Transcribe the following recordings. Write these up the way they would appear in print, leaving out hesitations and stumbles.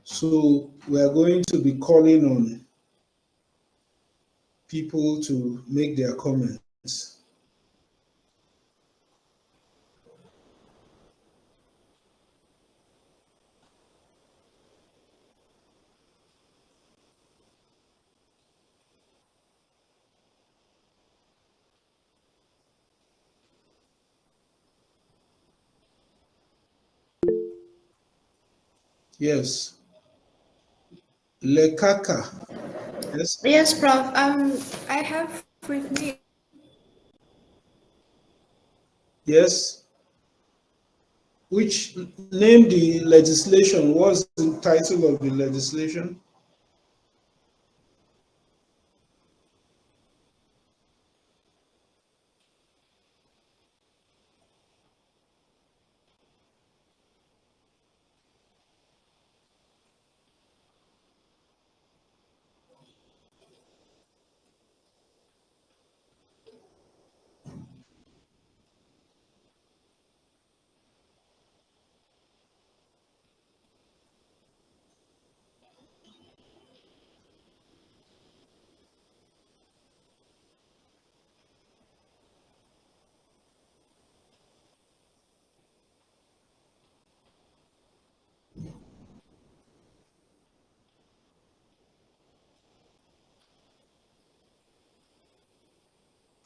So we are going to be calling on people to make their comments. Yes. Lekaka. Yes. Yes, Prof. I have with me. Yes. Which name the legislation? What's the title of the legislation?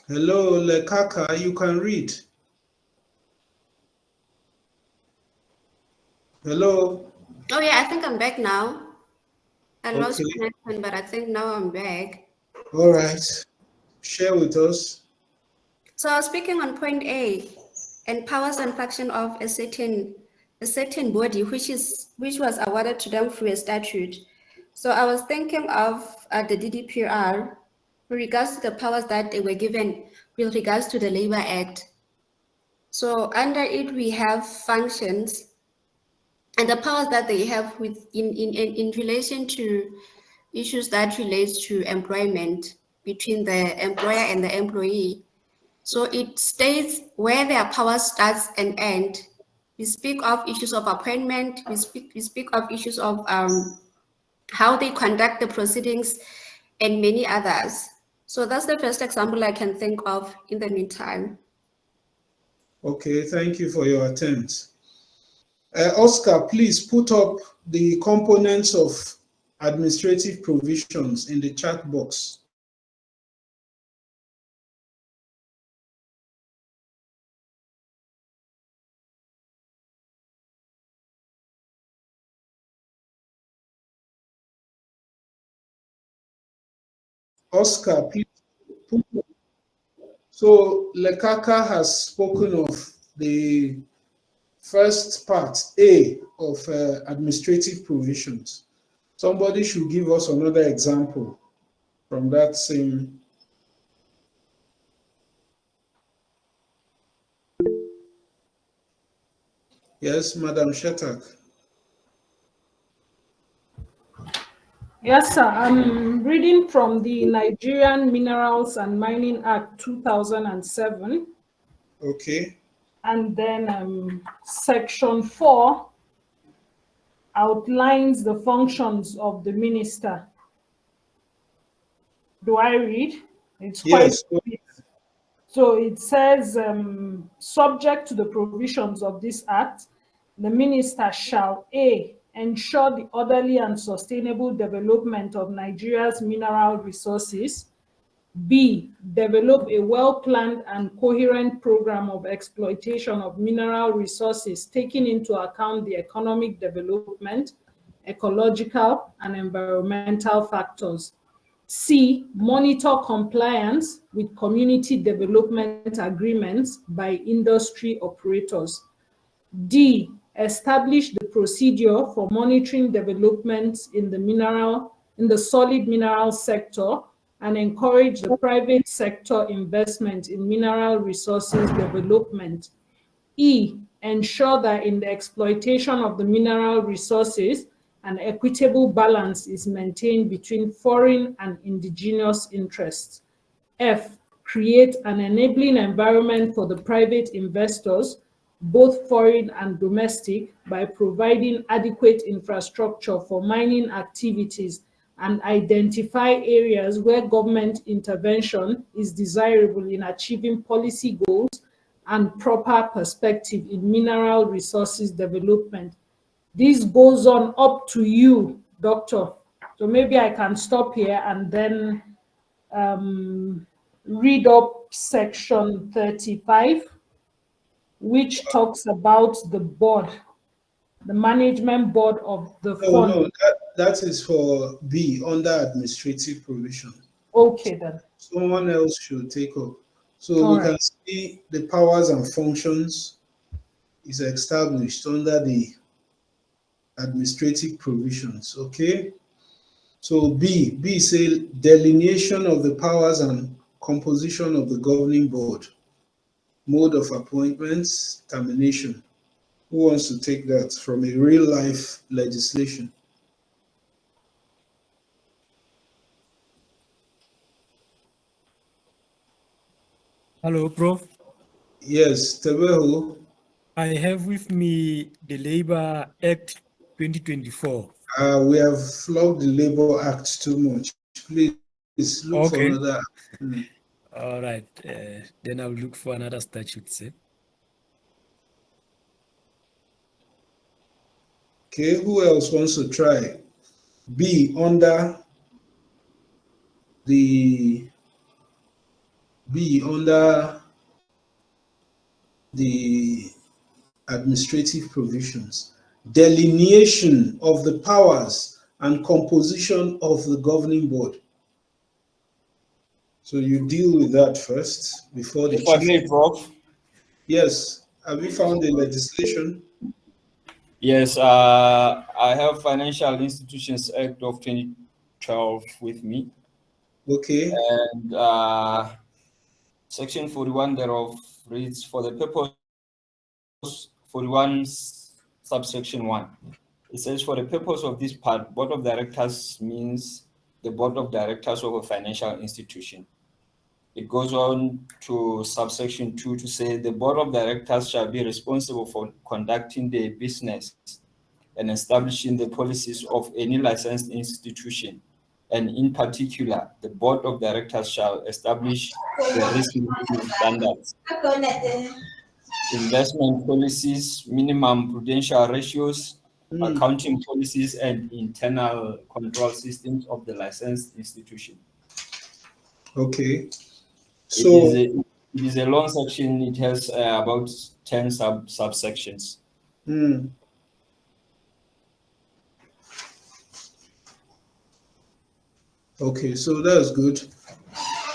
Hello, Lekaka, you can read. Hello. Oh yeah, I think I'm back now. I lost Okay. connection, but I think now I'm back. All right. Share with us. So speaking on point A, and powers and function of a certain body which was awarded to them through a statute. So I was thinking of the DDPR with regards to the powers that they were given with regards to the Labor Act. So under it we have functions and the powers that they have in relation to issues that relates to employment between the employer and the employee. So it states where their power starts and end. We speak of issues of appointment, we speak of issues of how they conduct the proceedings and many others. So that's the first example I can think of in the meantime. Okay, thank you for your attempt. Oscar, please put up the components of administrative provisions in the chat box. Oscar, please put up. So Lekaka has spoken of the first part, A, of administrative provisions. Somebody should give us another example from that same. Yes, Madam Shetak. Yes, sir. I'm reading from the Nigerian Minerals and Mining Act 2007. Okay. And then Section 4 outlines the functions of the minister. Do I read? It's quite Yes. big. So it says, subject to the provisions of this act, the minister shall A, ensure the orderly and sustainable development of Nigeria's mineral resources, B, develop a well-planned and coherent program of exploitation of mineral resources taking into account the economic development, ecological, and environmental factors. C, monitor compliance with community development agreements by industry operators. D, establish the procedure for monitoring developments in the solid mineral sector and encourage the private sector investment in mineral resources development. E, ensure that in the exploitation of the mineral resources, an equitable balance is maintained between foreign and indigenous interests. F, create an enabling environment for the private investors both foreign and domestic, by providing adequate infrastructure for mining activities and identify areas where government intervention is desirable in achieving policy goals and proper perspective in mineral resources development. This goes on up to you, Doctor. So maybe I can stop here and then read up section 35, which talks about the board, the management board of the fund. No, that is for B, under administrative provision. Okay, then. Someone else should take up. So All we right. can see the powers and functions is established under the administrative provisions. Okay. So B say delineation of the powers and composition of the governing board, mode of appointments, termination. Who wants to take that from a real life legislation? Hello, Prof. Yes, Tebehu. I have with me the Labor Act 2024. We have flogged the Labor Act too much. Please look for another. All right. Then I'll look for another statute. Okay, who else wants to try? B, under the administrative provisions, delineation of the powers and composition of the governing board. So you deal with that first before the If I may, Prof. Yes. Have you found the legislation? Yes, I have Financial Institutions Act of 2012 with me. Okay. And section 41 thereof reads, for the purpose 41 subsection 1. It says, for the purpose of this part, board of directors means the board of directors of a financial institution. It goes on to subsection 2 to say the board of directors shall be responsible for conducting their business and establishing the policies of any licensed institution. And in particular, the board of directors shall establish the risk management standards, investment policies, minimum prudential ratios, accounting policies, and internal control systems of the licensed institution. Okay. So it is a long section. It has about 10 subsections. Okay, so that's good.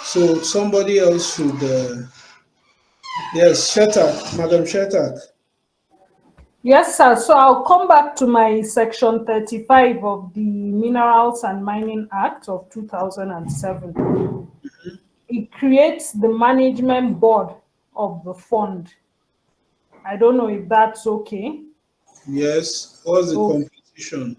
So somebody else should, yes, Shetak, Madam Shetak. Yes, sir. So I'll come back to my section 35 of the Minerals and Mining Act of 2007. It creates the management board of the fund. I don't know if that's okay. Yes, what's the composition?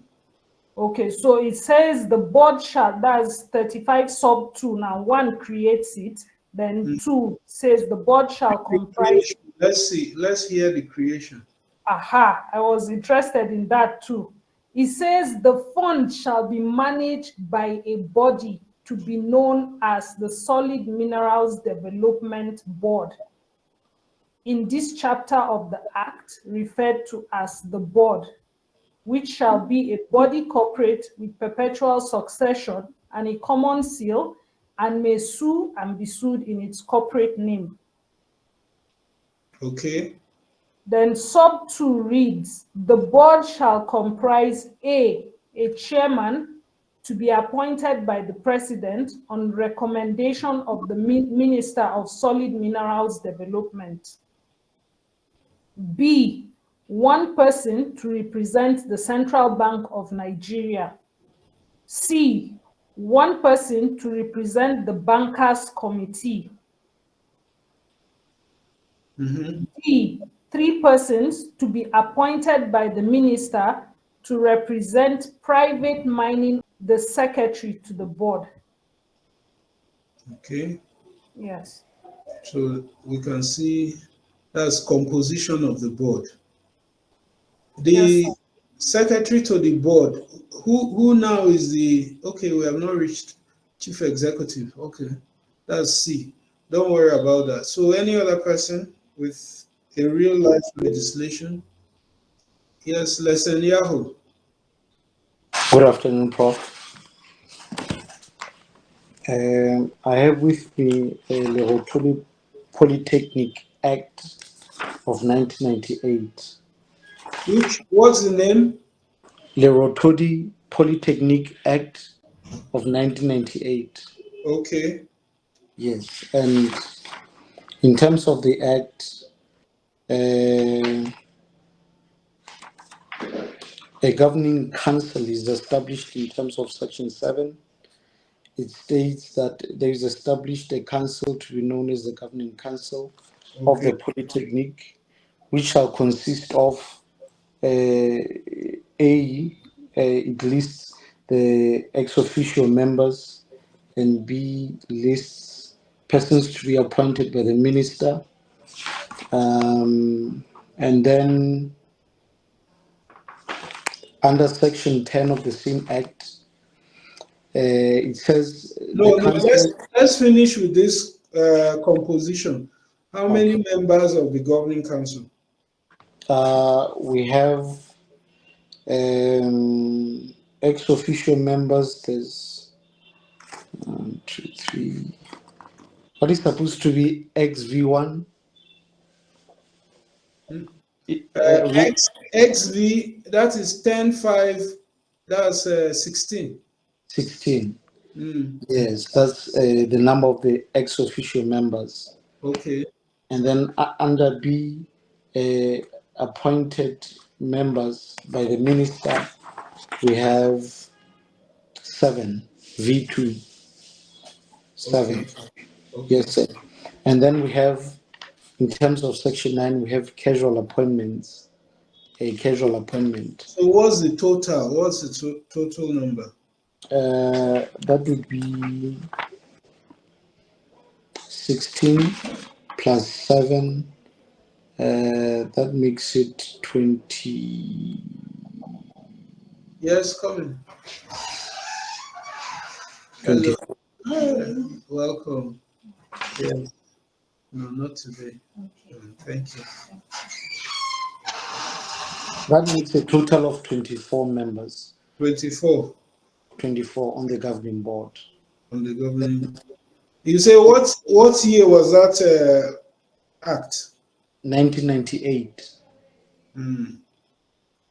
Okay, so it says the board shall, that's 35 sub 2. Now 1 creates it, then 2 says the board shall comprise. Let's see, let's hear the creation. Aha, I was interested in that too. It says the fund shall be managed by a body to be known as the Solid Minerals Development Board. In this chapter of the Act, referred to as the board, which shall be a body corporate with perpetual succession and a common seal, and may sue and be sued in its corporate name. Okay. Then sub 2 reads, the board shall comprise a chairman to be appointed by the president on recommendation of the Minister of Solid Minerals Development. B, 1 person to represent the Central Bank of Nigeria. C, 1 person to represent the Bankers Committee. D, 3 persons to be appointed by the minister to represent private mining, the secretary to the board. Okay. Yes. So we can see That's composition of the board. Yes, The secretary to the board, who now is the, okay, we have not reached chief executive. Okay, that's C. Don't worry about that. So any other person with a real life legislation? Yes, Lesson Yahoo. Good afternoon, Prof. I have with me the Rotary Polytechnic Act of 1998. What's the name? The Rotary Polytechnic Act of 1998. Okay. Yes, and in terms of the Act, a governing council is established in terms of Section 7. It states that there is established a council to be known as the Governing Council of Okay. the Polytechnic, which shall consist of it lists the ex officio members, and B lists persons to be appointed by the minister. And then under section 10 of the same act, it says No, the no, council. let's finish with this composition. How many Okay. members of the governing council? We have ex officio members. There's 1, 2, 3. What is supposed to be XV1? XV, that is 10, 5, that's 16. 16. Mm, Yes, that's the number of the ex officio members. okay. And then under B, appointed members by the minister, we have 7, V2, 7. Okay. Okay. Yes, sir. And then we have, in terms of section 9, we have casual appointments, a casual appointment. So what's the total? What's the total number? That would be 16 plus 7. That makes it 20. Yes, come in. 20. Hello. Welcome. Yes. No, not today. Thank you. That makes a total of 24 members. 24 24 on the governing board. on the governing. You say what year was that act? 1998. Mm.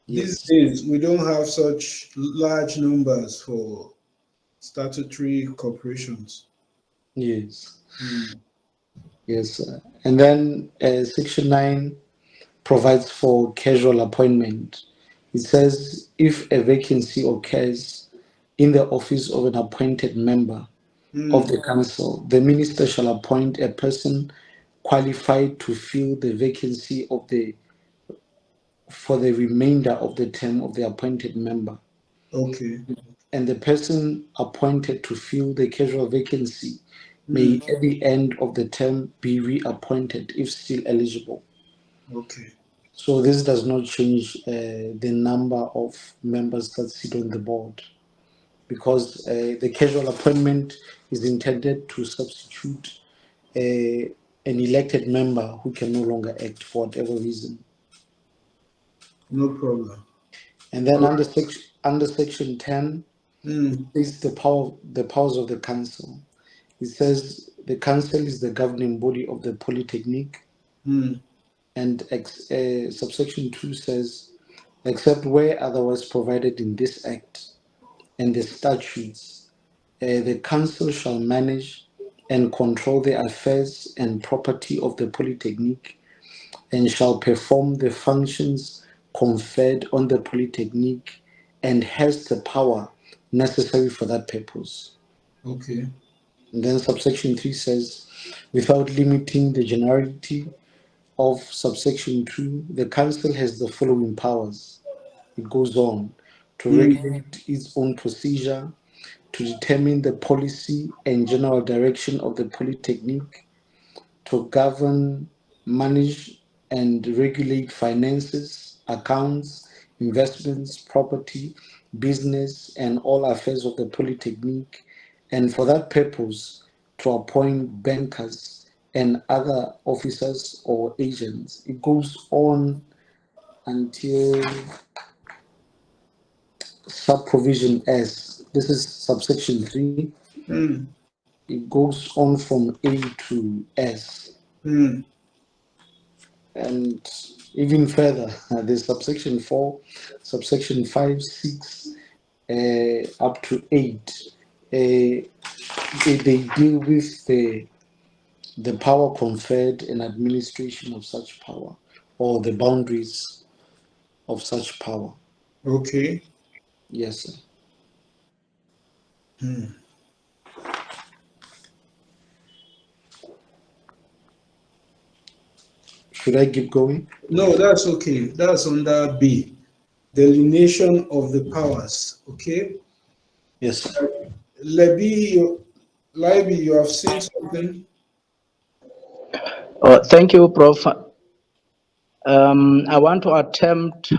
Yes. These days, we don't have such large numbers for statutory corporations. Yes. Mm. Yes. And then section 9 provides for casual appointment. It says if a vacancy occurs in the office of an appointed member of the council, the minister shall appoint a person qualified to fill the vacancy for the remainder of the term of the appointed member. Okay. And the person appointed to fill the casual vacancy may at the end of the term be reappointed if still eligible. Okay. So this does not change the number of members that sit on the board, because the casual appointment is intended to substitute an elected member who can no longer act for whatever reason. No problem. And then under section 10 is the powers of the council. It says the council is the governing body of the polytechnic. And subsection 2 says, except where otherwise provided in this act and the statutes, the council shall manage and control the affairs and property of the polytechnic, and shall perform the functions conferred on the polytechnic, and has the power necessary for that purpose. Okay. And then subsection 3 says, without limiting the generality of subsection 2, the council has the following powers. It goes on to regulate its own procedure, to determine the policy and general direction of the polytechnic, to govern, manage and regulate finances, accounts, investments, property, business, and all affairs of the Polytechnic, and for that purpose, to appoint bankers and other officers or agents. It goes on until subprovision S. This is subsection 3. It goes on from A to S. And even further, there's subsection 4, subsection 5, 6, up to 8. They deal with the power conferred and administration of such power, or the boundaries of such power. Okay. Yes, sir. Should I keep going? No, that's okay. That's under B. Delineation of the powers. Okay. Yes, sir. Libby, you have seen something? Thank you, Prof. I want to attempt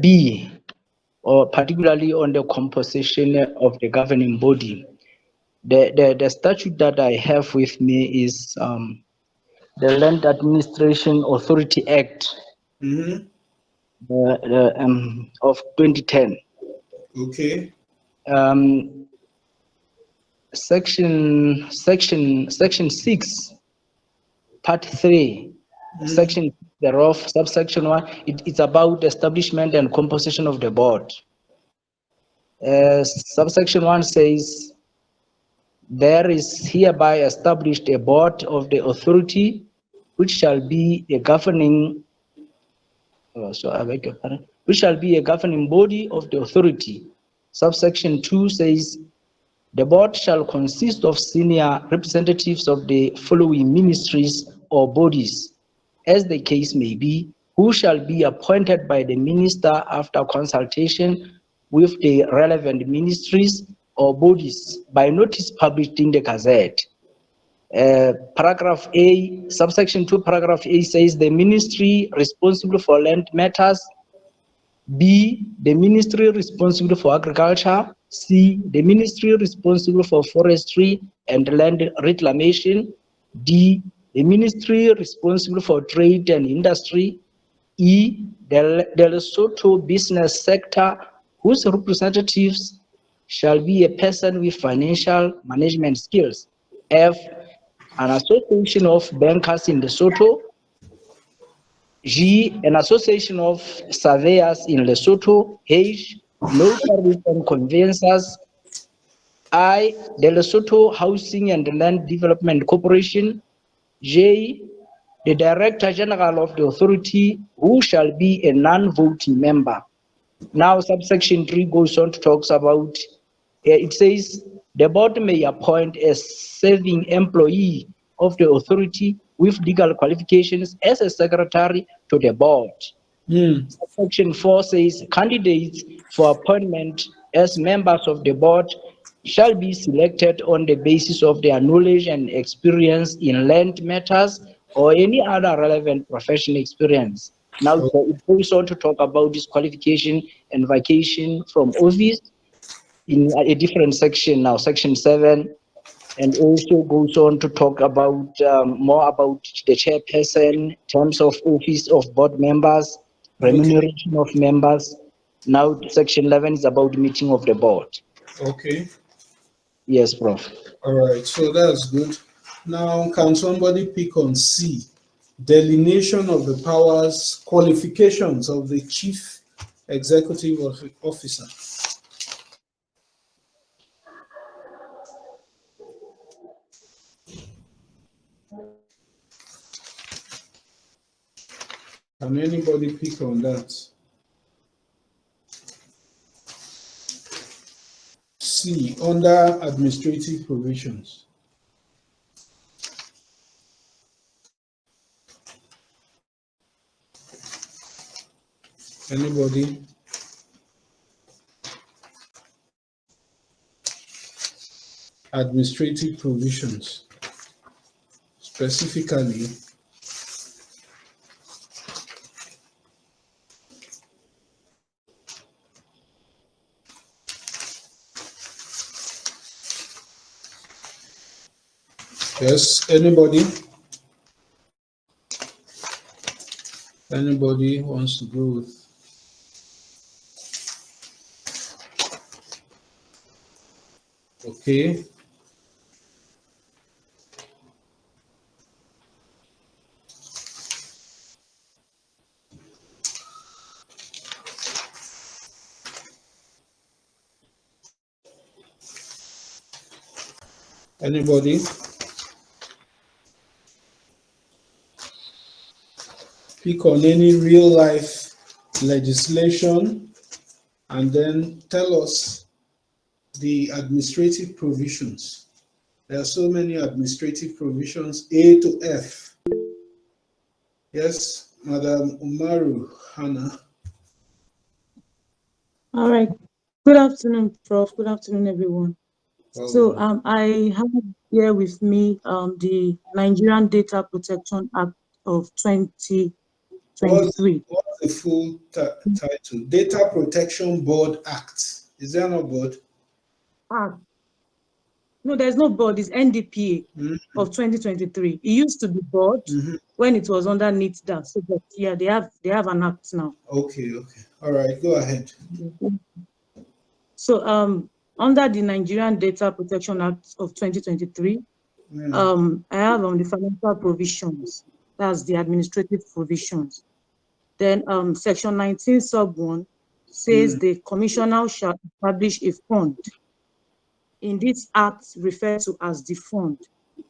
B, or particularly on the composition of the governing body. The statute that I have with me is the Land Administration Authority Act of 2010. Okay. Section 6, part 3, section thereof, subsection 1, it's about establishment and composition of the board. Subsection 1 says, there is hereby established a board of the authority which shall be a governing which shall be a governing body of the authority. Subsection 2 says, the board shall consist of senior representatives of the following ministries or bodies, as the case may be, who shall be appointed by the minister after consultation with the relevant ministries or bodies by notice published in the Gazette. Paragraph A, subsection 2, paragraph A says the ministry responsible for land matters. B, the ministry responsible for agriculture. C, the ministry responsible for forestry and land reclamation. D, the ministry responsible for trade and industry. E, the Lesotho business sector, whose representatives shall be a person with financial management skills. F, an association of bankers in Lesotho. G, an association of surveyors in Lesotho. H, notaries and conveyancers. I, the Lesotho Housing and Land Development Corporation. J, the Director General of the authority, who shall be a non-voting member. Now, subsection 3 goes on to talks about, it says, the board may appoint a serving employee of the authority with legal qualifications as a secretary to the board. Section 4 says candidates for appointment as members of the board shall be selected on the basis of their knowledge and experience in land matters or any other relevant professional experience. Now it goes on to talk about disqualification and vacation from office in a different section now, section 7, and also goes on to talk about more about the chairperson, terms of office of board members, remuneration of members. Now section 11 is about meeting of the board. Okay. Yes, Prof. All right, so that's good. Now, can somebody pick on C? Delineation of the powers, qualifications of the chief executive officer. Can anybody pick on that? C, under administrative provisions. Anybody? Administrative provisions. Specifically, Yes, anybody? Anybody wants to go with? Okay. Anybody? Pick on any real life legislation and then tell us the administrative provisions. There are so many administrative provisions, A to F. Yes, Madam Umaru Hannah. All right. Good afternoon, Prof. Good afternoon, everyone. So I have here with me the Nigerian Data Protection Act of 2023. What's the full title? Data Protection Board Act. Is there no board? No, there's no board. It's NDPA of 2023. It used to be board when it was underneath that. So that, yeah, they have an act now. Okay. All right, go ahead. So under the Nigerian Data Protection Act of 2023, I have the financial provisions. That's the administrative provisions. Then section 19 sub 1 says the commissioner shall establish a fund. In this act referred to as the fund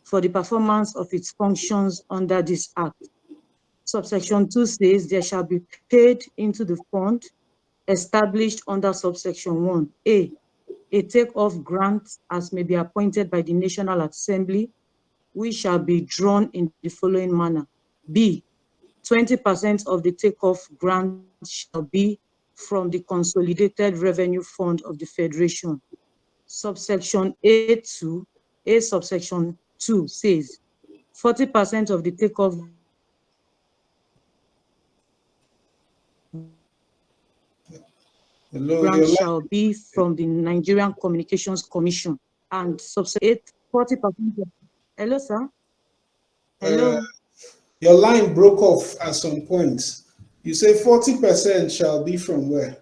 for the performance of its functions under this act. Subsection 2 says there shall be paid into the fund established under subsection 1. A take-off grant as may be appointed by the National Assembly, which shall be drawn in the following manner. B, 20% of the take-off grant shall be from the Consolidated Revenue Fund of the Federation. Subsection A subsection 2 says 40% of the take-off grant shall be from the Nigerian Communications Commission, and subsection 40%. Hello, sir. Hello. Your line broke off at some point. You say 40% shall be from where?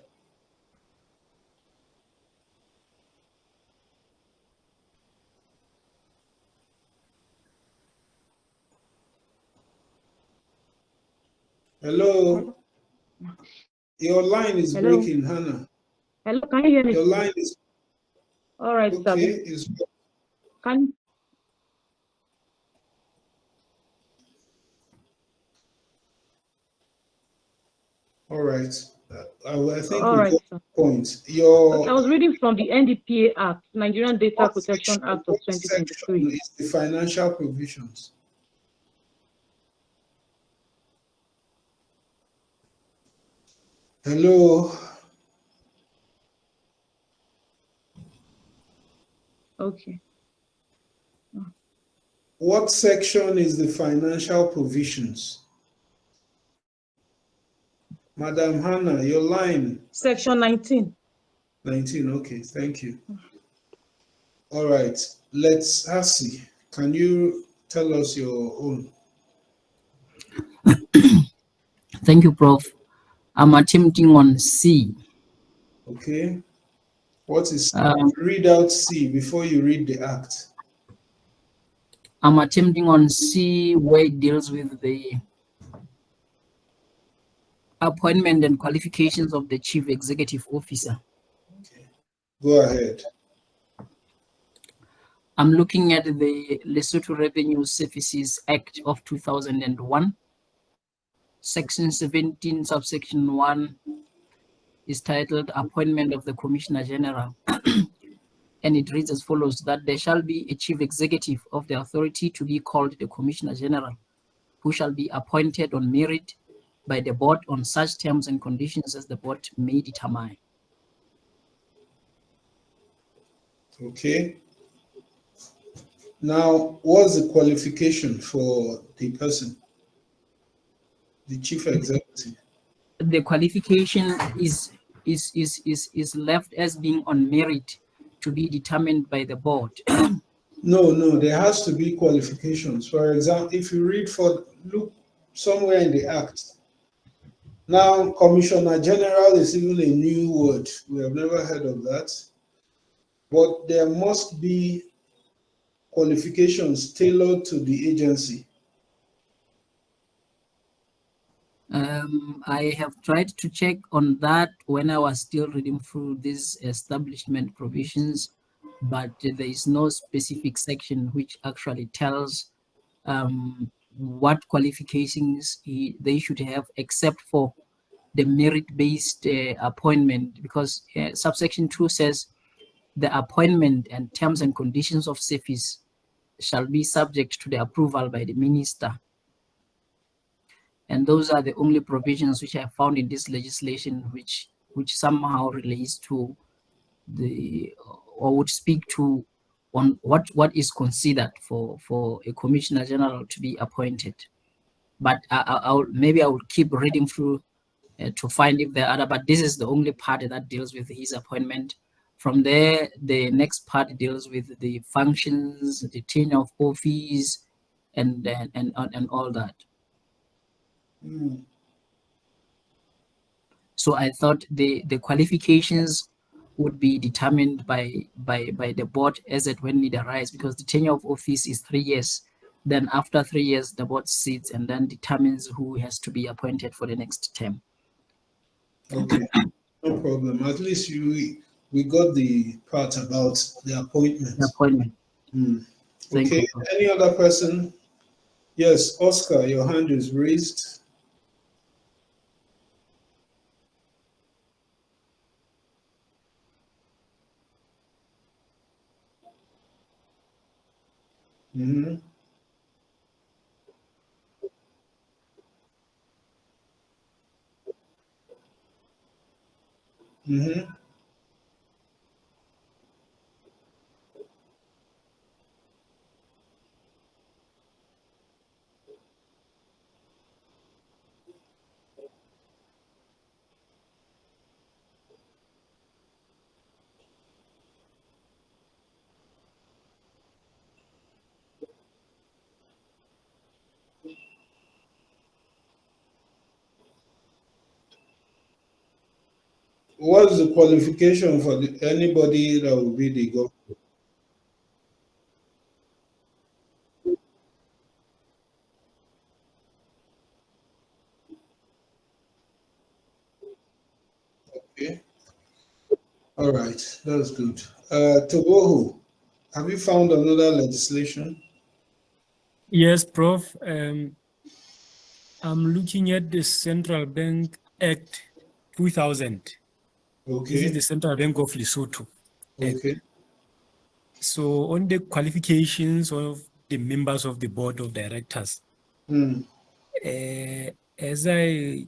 Hello. Your line is breaking, Hannah. Hello, can you hear me? Your line is. All right, okay. All right. I think we got the point. I was reading from the NDPA Act, Nigerian Data Protection Act of 2023. Is the financial provisions. Hello. Okay. What section is the financial provisions? Madam Hannah, your line. Section 19. 19, okay, thank you. All right, let's see. Can you tell us your own? Thank you, Prof. I'm attempting on C. Okay. What is C? Read out C before you read the act. I'm attempting on C, where it deals with the appointment and qualifications of the Chief Executive Officer. Okay. Go ahead. I'm looking at the Lesotho Revenue Services Act of 2001. Section 17, subsection 1 is titled Appointment of the Commissioner General. And it reads as follows, that there shall be a chief executive of the authority to be called the Commissioner General, who shall be appointed on merit by the board on such terms and conditions as the board may determine. Okay. Now, what's the qualification for the person, the chief executive? The qualification is left as being on merit to be determined by the board. No, there has to be qualifications. For example, if you look somewhere in the Act, now Commissioner General is even a new word. We have never heard of that. But there must be qualifications tailored to the agency. I have tried to check on that when I was still reading through these establishment provisions, but there is no specific section which actually tells what qualifications they should have, except for the merit-based appointment, because subsection 2 says the appointment and terms and conditions of service shall be subject to the approval by the minister. And those are the only provisions which I found in this legislation which somehow relates to or would speak to on what is considered for a commissioner general to be appointed. But maybe I will keep reading through to find if there are other, but this is the only part that deals with his appointment. From there, the next part deals with the functions, the tenure of office, and all that. So I thought the qualifications would be determined by the board as it when it arises, because the tenure of office is 3 years. Then after 3 years, the board sits and then determines who has to be appointed for the next term. Okay, no problem. At least we got the part about the appointment. The appointment. Okay, any other person? Yes, Oscar, your hand is raised. Mm-hmm. Mm-hmm. What's the qualification for anybody that will be the governor? Okay. All right, that's good. Tobohu, have you found another legislation? Yes, Prof. I'm looking at the Central Bank Act 2000. Okay. This is the Central Bank of Lesotho. Okay. So on the qualifications of the members of the board of directors, as I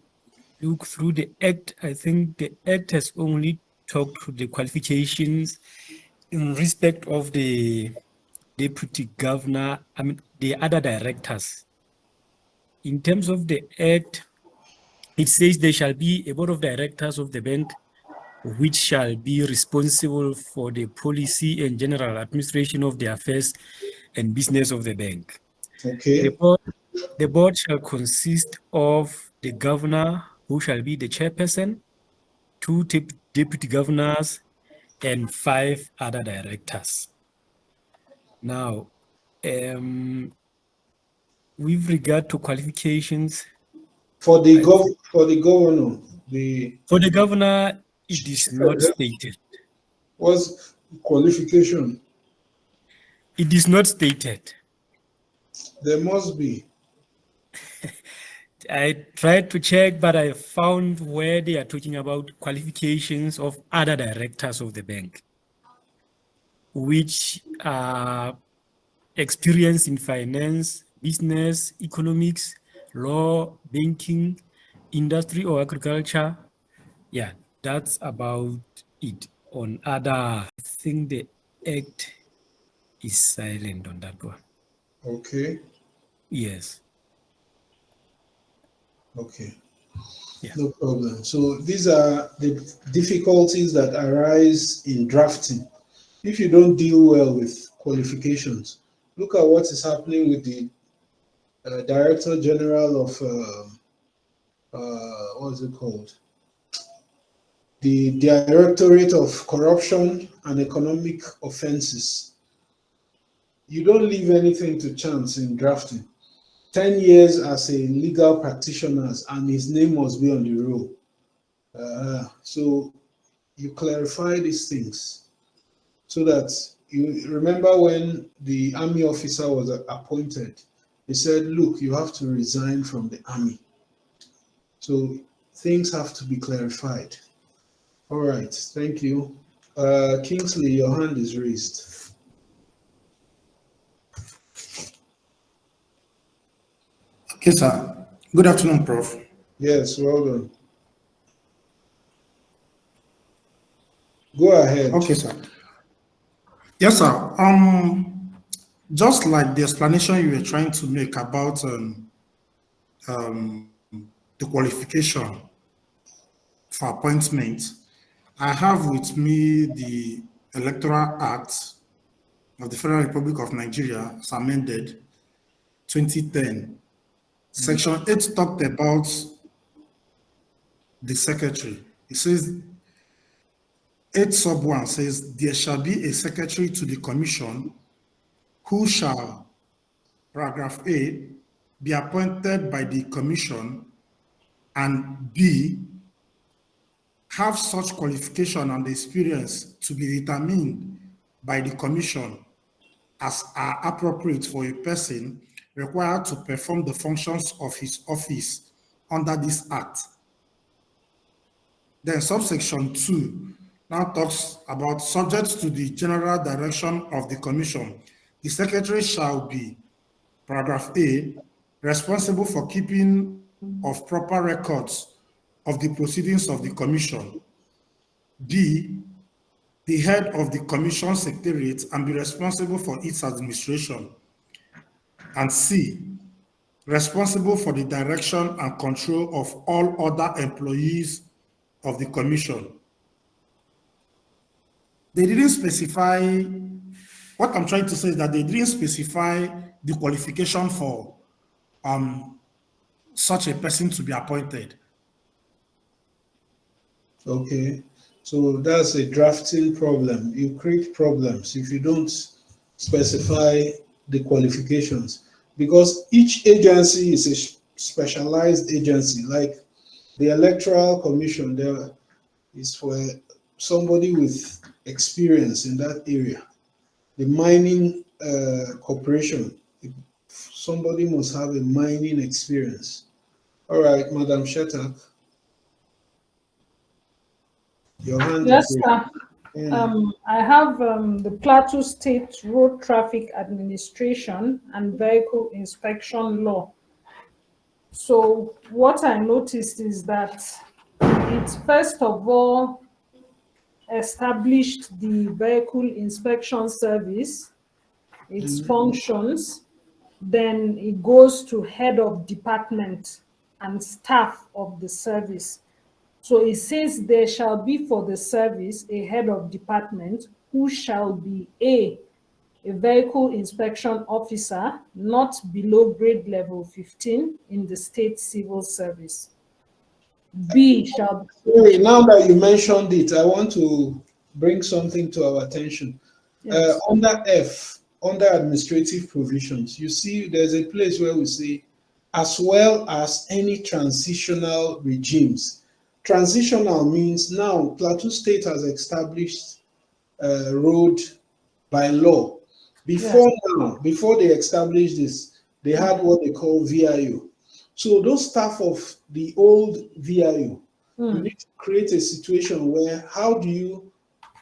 look through the Act, I think the Act has only talked to the qualifications in respect of the deputy governor, the other directors. In terms of the Act, it says there shall be a board of directors of the bank which shall be responsible for the policy and general administration of the affairs and business of the bank. Okay. The board shall consist of the governor, who shall be the chairperson, 2 deputy governors, and 5 other directors. Now, with regard to qualifications, for the governor, for the governor, it is not stated. What's qualification? It is not stated. There must be. I tried to check, but I found where they are talking about qualifications of other directors of the bank, which are experienced in finance, business, economics, law, banking, industry, or agriculture. Yeah, that's about it. On other, I think the Act is silent on that one. Okay. Yes. Okay. Yeah. No problem. So these are the difficulties that arise in drafting. If you don't deal well with qualifications. Look at what is happening with the Director General of, what is it called? The Directorate of Corruption and Economic Offenses. You don't leave anything to chance in drafting. 10 years as a legal practitioner, and his name must be on the roll. So you clarify these things so that you remember when the army officer was appointed, he said, look, you have to resign from the army. So things have to be clarified. All right, thank you. Kingsley, your hand is raised. Okay, sir. Good afternoon, Prof. Yes, well done. Go ahead. Okay, sir. Yes, sir. Just like the explanation you were trying to make about the qualification for appointment, I have with me the Electoral Act of the Federal Republic of Nigeria, as amended 2010. Section 8 talked about the secretary. It says, 8 sub 1 says, there shall be a secretary to the commission who shall, paragraph A, be appointed by the commission, and B, have such qualification and experience to be determined by the commission as are appropriate for a person required to perform the functions of his office under this act. Then subsection 2 now talks about, subject to the general direction of the commission, the secretary shall be, paragraph A, responsible for keeping of proper records of the proceedings of the commission. B, the head of the commission secretariat and be responsible for its administration. And C, responsible for the direction and control of all other employees of the commission. They didn't specify, what I'm trying to say is that they didn't specify the qualification for such a person to be appointed. Okay, so that's a drafting problem. You create problems if you don't specify the qualifications, because each agency is a specialized agency. Like the Electoral Commission, there is for somebody with experience in that area. The mining corporation, somebody must have a mining experience. All right, Madam Shetak. Your hand Yes, is sir. yeah. I have the Plateau State Road Traffic Administration and Vehicle Inspection Law. So what I noticed is that it first of all established the Vehicle Inspection Service, its functions, then it goes to head of department and staff of the service. So it says there shall be for the service a head of department who shall be a vehicle inspection officer not below grade level 15 in the state civil service. B shall Wait, now that you mentioned it, I want to bring something to our attention. yes. Under F, under administrative provisions, you see there's a place where we say, as well as any transitional regimes. Transitional means now Plateau State has established road by law. Before now, before they established this, they had what they call VIO. So those staff of the old VIO, you need to create a situation where how do you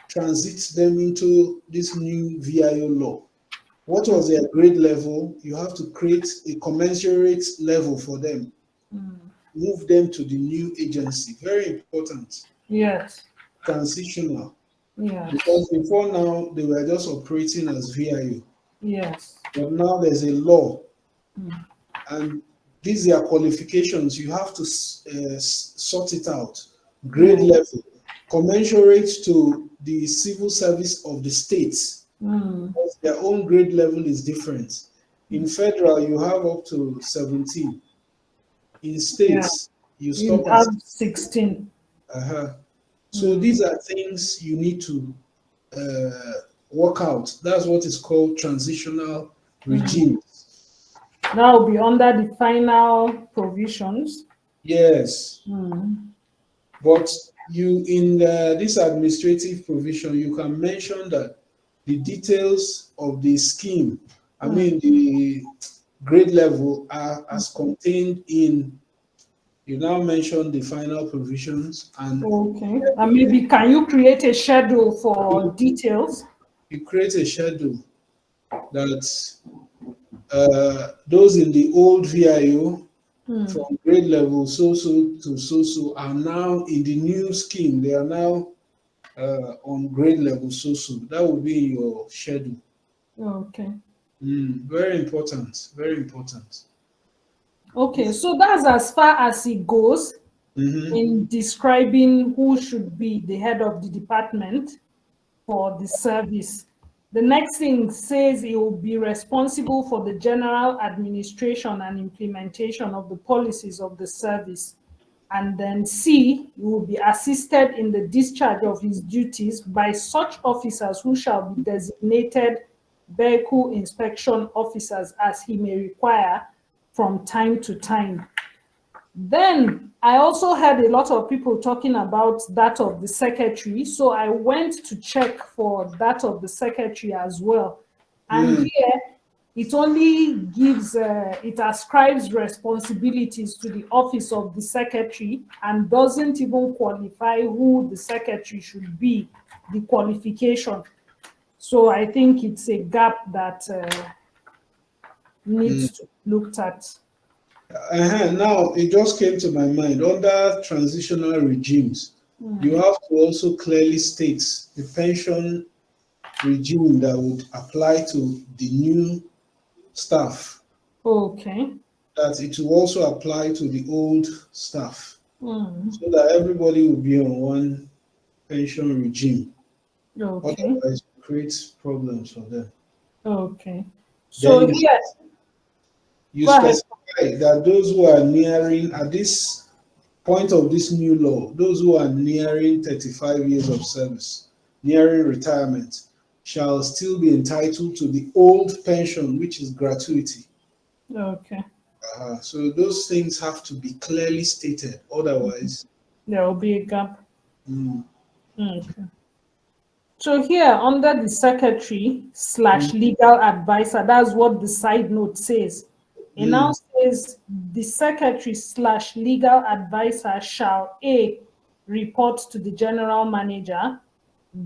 transit them into this new VIO law? What was their grade level? You have to create a commensurate level for them. Move them to the new agency. Very important. Yes. Transitional. Yes. Because before now, they were just operating as VIO. Yes. But now there's a law. And these are qualifications. You have to sort it out. Grade level, commensurate to the civil service of the states. Because their own grade level is different. In federal, you have up to 17. In states, you You stop at have 16. So these are things you need to work out. That's what is called transitional regime. That will be under the final provisions. Yes. But you, in this administrative provision, you can mention that the details of the scheme, I mean, the grade level are as contained in, you now mentioned the final provisions. And okay. And maybe can you create a schedule for details? you create a schedule that those in the old VIO from grade level so-so to so-so are now in the new scheme. They are now on grade level so-so. That will be in your schedule. Okay. Very important. Very important. Okay, so that's as far as it goes in describing who should be the head of the department for the service. The next thing says he will be responsible for the general administration and implementation of the policies of the service. And then C, he will be assisted in the discharge of his duties by such officers who shall be designated vehicle inspection officers as he may require from time to time. Then I also heard a lot of people talking about that of the secretary. So I went to check for that of the secretary as well. And here it only gives, it ascribes responsibilities to the office of the secretary and doesn't even qualify who the secretary should be, the qualification. So I think it's a gap that needs to be looked at. Now it just came to my mind. Under transitional regimes, you have to also clearly state the pension regime that would apply to the new staff. Okay. That it will also apply to the old staff, so that everybody will be on one pension regime. Okay. Otherwise, it creates problems for them. Okay. So Then yes, you go ahead. specify that those who are nearing, at this point of this new law, those who are nearing 35 years of service, nearing retirement, shall still be entitled to the old pension, which is gratuity. Okay. So those things have to be clearly stated. Otherwise, there will be a gap. mm, Okay. So here under the secretary / legal advisor, that's what the side note says. It now says the secretary / legal advisor shall A, report to the general manager,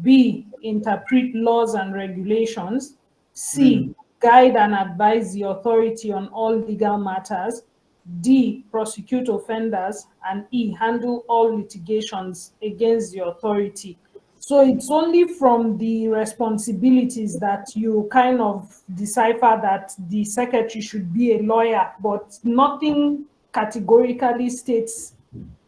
B, interpret laws and regulations, C, guide and advise the authority on all legal matters, D, prosecute offenders, and E, handle all litigations against the authority. So it's only from the responsibilities that you kind of decipher that the secretary should be a lawyer, but nothing categorically states.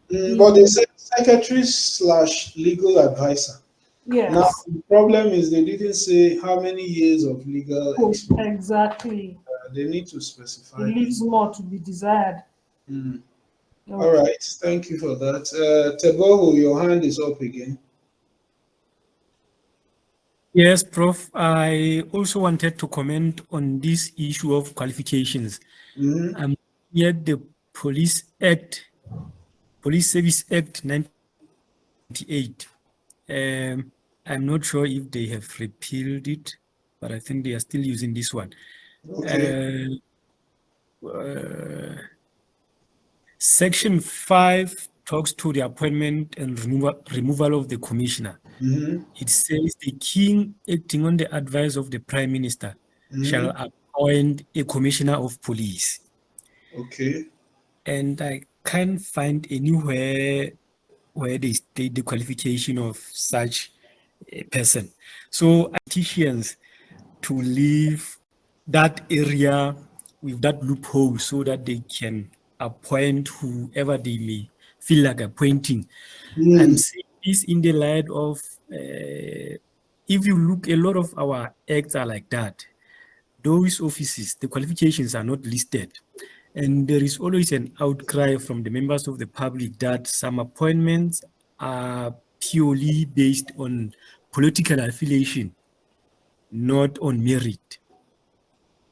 but they said secretary / legal advisor. Yes. Now, the problem is they didn't say how many years of legal experience. Exactly. They need to specify. It leaves more to be desired. Okay. Okay. All right, thank you for that. Teboho, your hand is up again. Yes, Prof. I also wanted to comment on this issue of qualifications. Yet the Police Service Act 1998. I'm not sure if they have repealed it, but I think they are still using this one. Okay. Section 5 talks to the appointment and removal of the commissioner. It says the king, acting on the advice of the prime minister, shall appoint a commissioner of police. Okay. And I can't find anywhere where they state the qualification of such a person. So politicians to leave that area with that loophole so that they can appoint whoever they may feel like appointing. I'm saying this in the light of if you look, a lot of our acts are like that. Those offices, the qualifications are not listed. And there is always an outcry from the members of the public that some appointments are purely based on political affiliation, not on merit.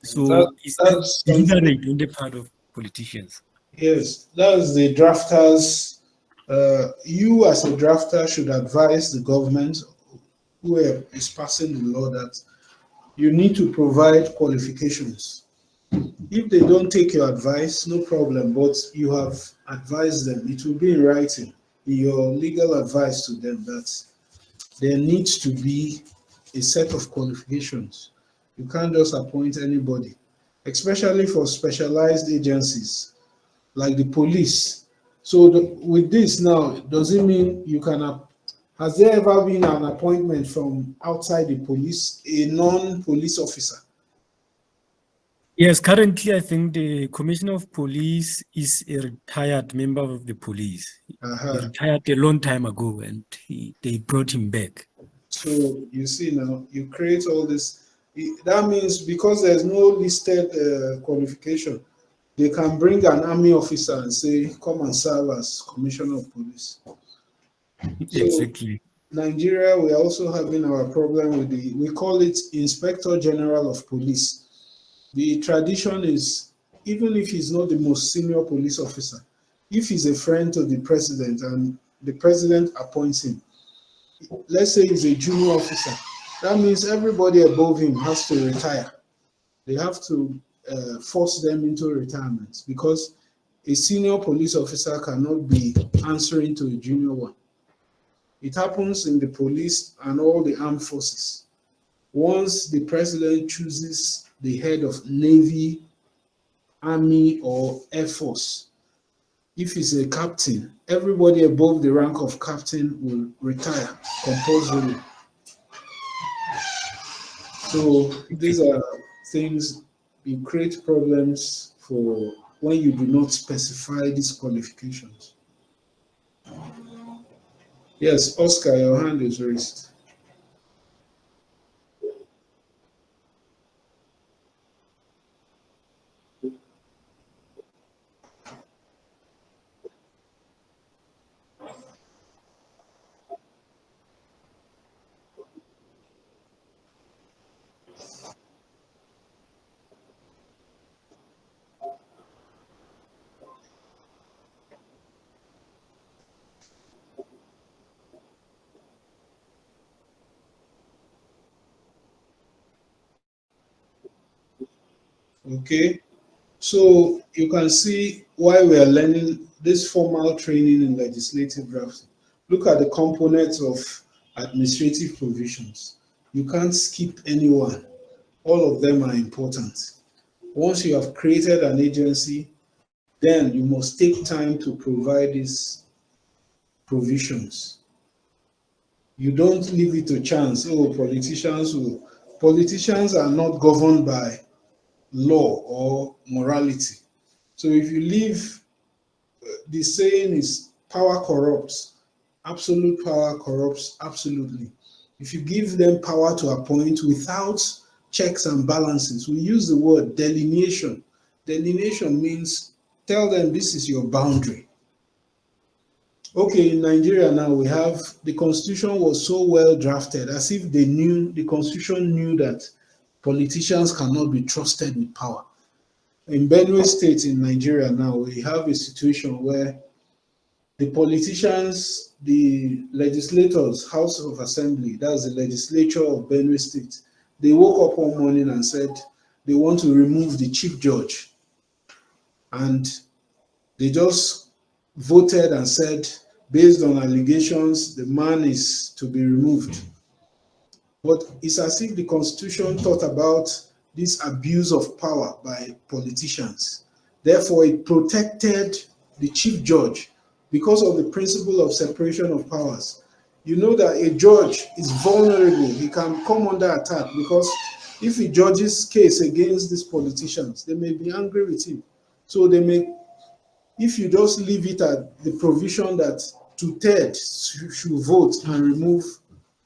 So it's That's deliberate on the part of politicians. yes, that's the drafters. You as a drafter should advise the government who is passing the law that you need to provide qualifications. If they don't take your advice, no problem, but you have advised them. It will be in writing, in your legal advice to them, that there needs to be a set of qualifications. You can't just appoint anybody, especially for specialized agencies like the police. So with this now, does it mean you can, has there ever been an appointment from outside the police, a non-police officer? Yes, currently I think the Commissioner of Police is a retired member of the police. He retired a long time ago and they brought him back. So you see now, you create all this. That means because there's no listed qualification, they can bring an army officer and say, come and serve as Commissioner of Police. So Exactly. Nigeria, we are also having our problem with we call it Inspector General of Police. The tradition is, even if he's not the most senior police officer, if he's a friend to the president and the president appoints him, let's say he's a junior officer, that means everybody above him has to retire. They have to force them into retirement because a senior police officer cannot be answering to a junior one. It happens in the police and all the armed forces. Once the president chooses the head of Navy, Army, or Air Force, if he's a captain, everybody above the rank of captain will retire compulsorily. So these are things, you create problems for when you do not specify these qualifications. Yes, Oscar, your hand is raised. Okay, so you can see why we are learning this formal training in legislative drafting. Look at the components of administrative provisions. You can't skip anyone. All of them are important. Once you have created an agency, then you must take time to provide these provisions. You don't leave it to chance. Oh, politicians are not governed by law or morality. So if you leave, the saying is power corrupts. Absolute power corrupts absolutely. If you give them power to appoint without checks and balances, we use the word delineation. Delineation means tell them this is your boundary. Okay, in Nigeria now we have, the constitution was so well drafted as if the constitution knew that politicians cannot be trusted with power. In Benue State in Nigeria now, we have a situation where the politicians, the legislators, House of Assembly, that's the legislature of Benue State, they woke up one morning and said they want to remove the chief judge. And they just voted and said, based on allegations, the man is to be removed. But it's as if the Constitution thought about this abuse of power by politicians. Therefore, it protected the chief judge because of the principle of separation of powers. You know that a judge is vulnerable. He can come under attack because if he judges case against these politicians, they may be angry with him. So they may, if you just leave it at the provision that two-thirds should vote and remove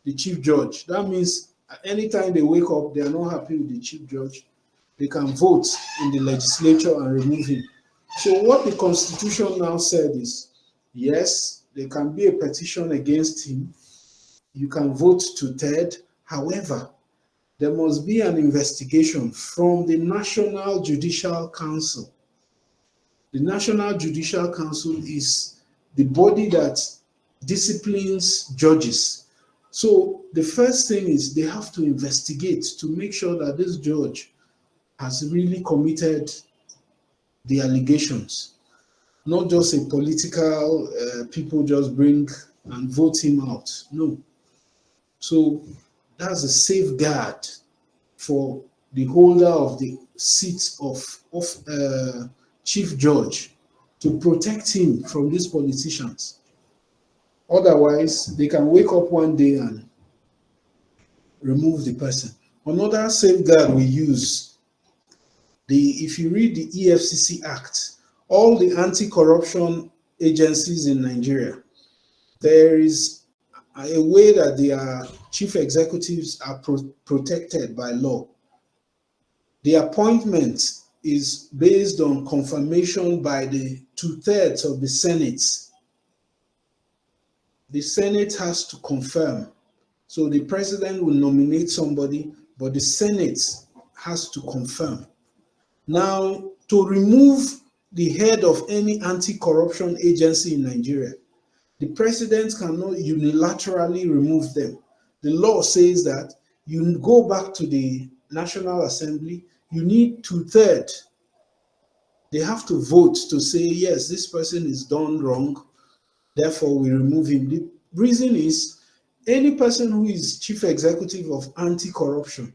the chief judge. That means anytime they wake up, they are not happy with the chief judge, they can vote in the legislature and remove him. So what the Constitution now said is, yes, there can be a petition against him. You can vote 2/3. However, there must be an investigation from the National Judicial Council. The National Judicial Council is the body that disciplines judges. So the first thing is they have to investigate to make sure that this judge has really committed the allegations, not just a political people just bring and vote him out. No. So that's a safeguard for the holder of the seat of chief judge, to protect him from these politicians. Otherwise, they can wake up one day and remove the person. Another safeguard we use, if you read the EFCC Act, all the anti-corruption agencies in Nigeria, there is a way that their chief executives are protected by law. The appointment is based on confirmation by the 2/3 of the Senate. The Senate has to confirm. So the president will nominate somebody, but the Senate has to confirm. Now, to remove the head of any anti-corruption agency in Nigeria, the president cannot unilaterally remove them. The law says that you go back to the National Assembly, you need 2/3. They have to vote to say, yes, this person is done wrong, therefore we remove him. The reason is, any person who is chief executive of anti-corruption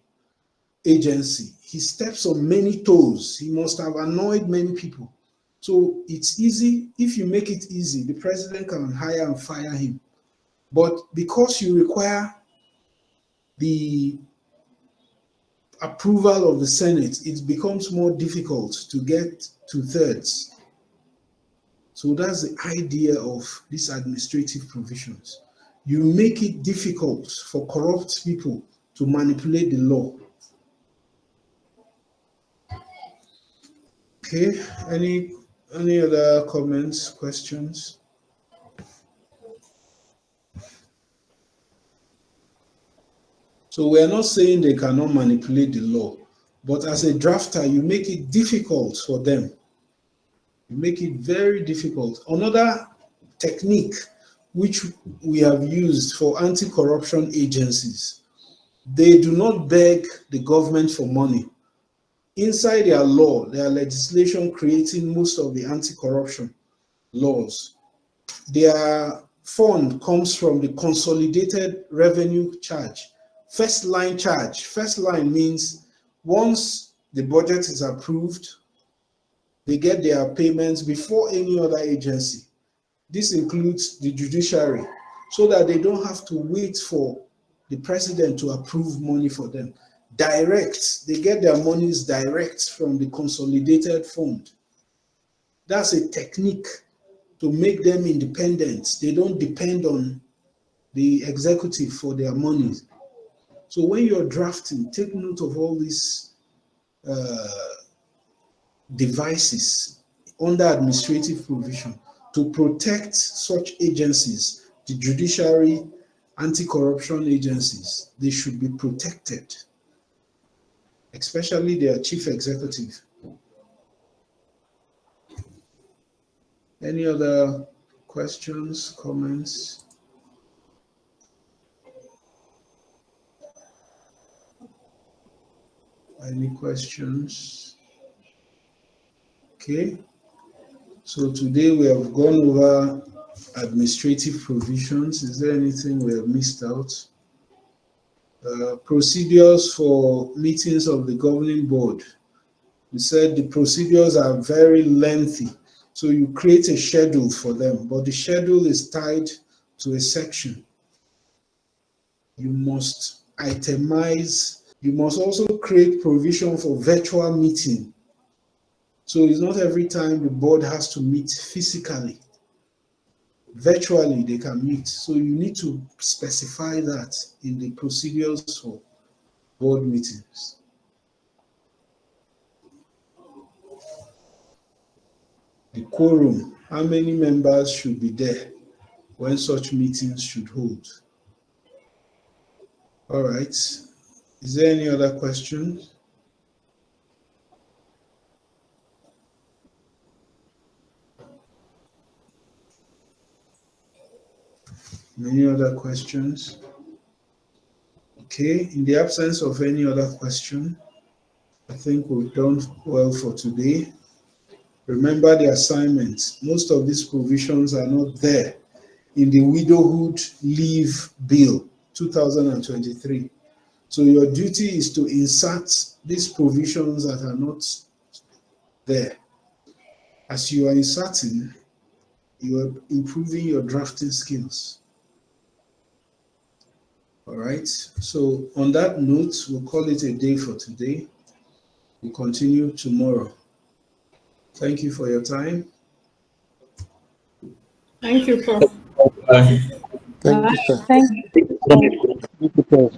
agency, he steps on many toes. He must have annoyed many people. So it's easy. If you make it easy, the president can hire and fire him. But because you require the approval of the Senate, it becomes more difficult to get 2/3. So that's the idea of these administrative provisions. You make it difficult for corrupt people to manipulate the law. Okay, any other comments, questions? So we are not saying they cannot manipulate the law, but as a drafter, you make it difficult for them. You make it very difficult. Another technique which we have used for anti-corruption agencies, they do not beg the government for money. Inside their law, their legislation creating most of the anti-corruption laws, their fund comes from the consolidated revenue charge. First line charge. First line means once the budget is approved, they get their payments before any other agency. This includes the judiciary, so that they don't have to wait for the president to approve money for them. Direct, they get their monies direct from the consolidated fund. That's a technique to make them independent. They don't depend on the executive for their money. So when you're drafting, take note of all these devices under administrative provision to protect such agencies, the judiciary, anti-corruption agencies. They should be protected, especially their chief executive. Any other questions, comments? Any questions? Okay. So today we have gone over administrative provisions. Is there anything we have missed out? Procedures for meetings of the governing board. We said the procedures are very lengthy. So you create a schedule for them, but the schedule is tied to a section. You must itemize. You must also create provision for virtual meeting. So it's not every time the board has to meet physically. virtually they can meet. So you need to specify that in the procedures for board meetings. The quorum, how many members should be there when such meetings should hold? All right. Is there any other question? Any other questions? Okay, in the absence of any other question, I think we've done well for today. Remember the assignments. Most of these provisions are not there in the Widowhood Leave Bill 2023. So your duty is to insert these provisions that are not there. As you are inserting, you are improving your drafting skills. All right. So on that note, we'll call it a day for today. We'll continue tomorrow. Thank you for your time. Thank you, Prof. Thank you, sir. Thank you. Thank you, Prof.